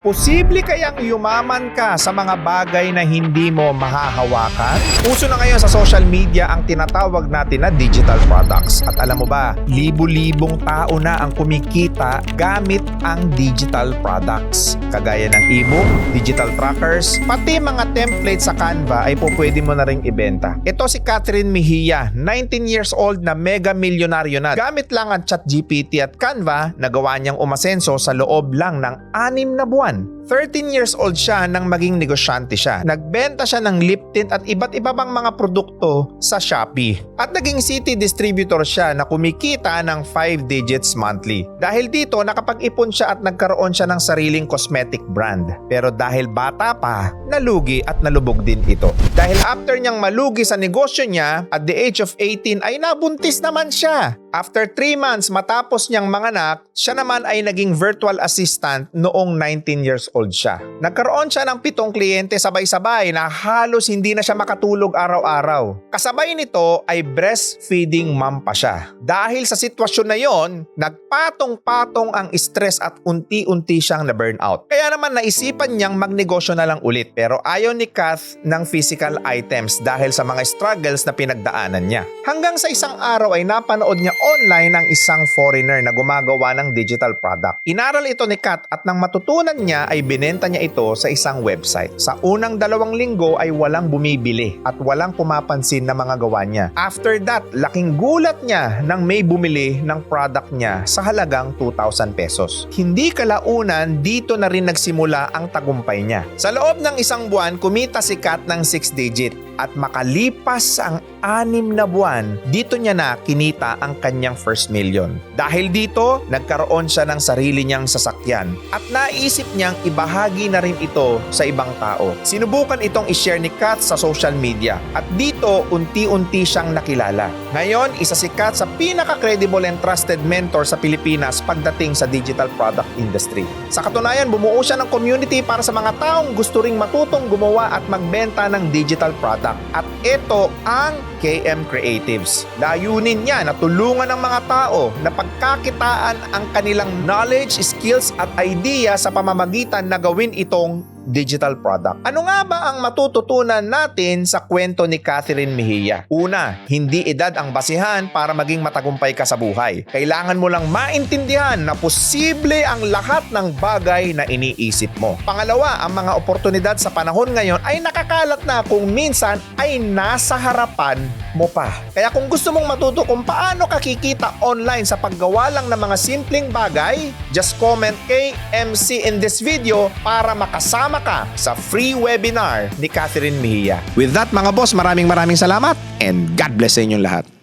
Posible kayang yumaman ka sa mga bagay na hindi mo mahahawakan? Uso na ngayon sa social media ang tinatawag natin na digital products. At alam mo ba, libo-libong tao na ang kumikita gamit ang digital products. Kagaya ng ebook, digital trackers, pati mga templates sa Canva ay pwede mo na ring ibenta. Ito si Catherine Mejia, 19 years old na mega milyonaryo na. Gamit lang ang ChatGPT at Canva, nagawa niyang umasenso sa loob lang ng 6 na buwan. 13 years old siya nang maging negosyante siya. Nagbenta siya ng lip tint at iba't iba pang mga produkto sa Shopee. At naging city distributor siya na kumikita ng 5 digits monthly. Dahil dito, nakapag-ipon siya at nagkaroon siya ng sariling cosmetic brand. Pero dahil bata pa, nalugi at nalubog din ito. Dahil after niyang malugi sa negosyo niya, at the age of 18 ay nabuntis naman siya. After 3 months matapos niyang manganak, siya naman ay naging virtual assistant noong 19 years old siya. Nagkaroon siya ng 7 kliyente sabay-sabay na halos hindi na siya makatulog araw-araw. Kasabay nito ay breastfeeding mom pa siya. Dahil sa sitwasyon na yon, nagpatong-patong ang stress at unti-unti siyang na-burnout. Kaya naman naisipan niyang magnegosyo na lang ulit, pero ayaw ni Kath ng physical items dahil sa mga struggles na pinagdaanan niya. Hanggang sa isang araw ay napanood niya online ang isang foreigner na gumagawa ng digital product. Inaral ito ni Kat at nang matutunan niya ay binenta niya ito sa isang website. Sa unang 2 linggo ay walang bumibili at walang pumapansin na mga gawa niya. After that, laking gulat niya nang may bumili ng product niya sa halagang 2,000 pesos. Hindi kalaunan, dito na rin nagsimula ang tagumpay niya. Sa loob ng 1 buwan, kumita si Kat ng 6 digit at makalipas ang 6 na buwan, dito niya na kinita ang kanyang first million. Dahil dito, nagkaroon siya ng sarili niyang sasakyan at naisip niyang ibahagi na rin ito sa ibang tao. Sinubukan itong i-share ni Kat sa social media at dito unti-unti siyang nakilala. Ngayon, isa si Kat sa pinaka-credible and trusted mentor sa Pilipinas pagdating sa digital product industry. Sa katunayan, bumuo siya ng community para sa mga taong gusto ring matutong gumawa at magbenta ng digital product. At ito ang KM Creatives. Layunin niya na tulungan ng mga tao na pagkakitaan ang kanilang knowledge, skills at idea sa pamamagitan na gawin itong digital product. Ano nga ba ang matututunan natin sa kwento ni Catherine Mejia? Una, hindi edad ang basihan para maging matagumpay ka sa buhay. Kailangan mo lang maintindihan na posible ang lahat ng bagay na iniisip mo. Pangalawa, ang mga oportunidad sa panahon ngayon ay nakakalat na kung minsan ay nasa harapan mo pa. Kaya kung gusto mong matuto kung paano ka kikita online sa paggawa lang ng mga simpleng bagay, just comment KMC in this video para makasama ka sa free webinar ni Catherine Mejia. With that mga boss, maraming salamat and God bless sa inyong lahat.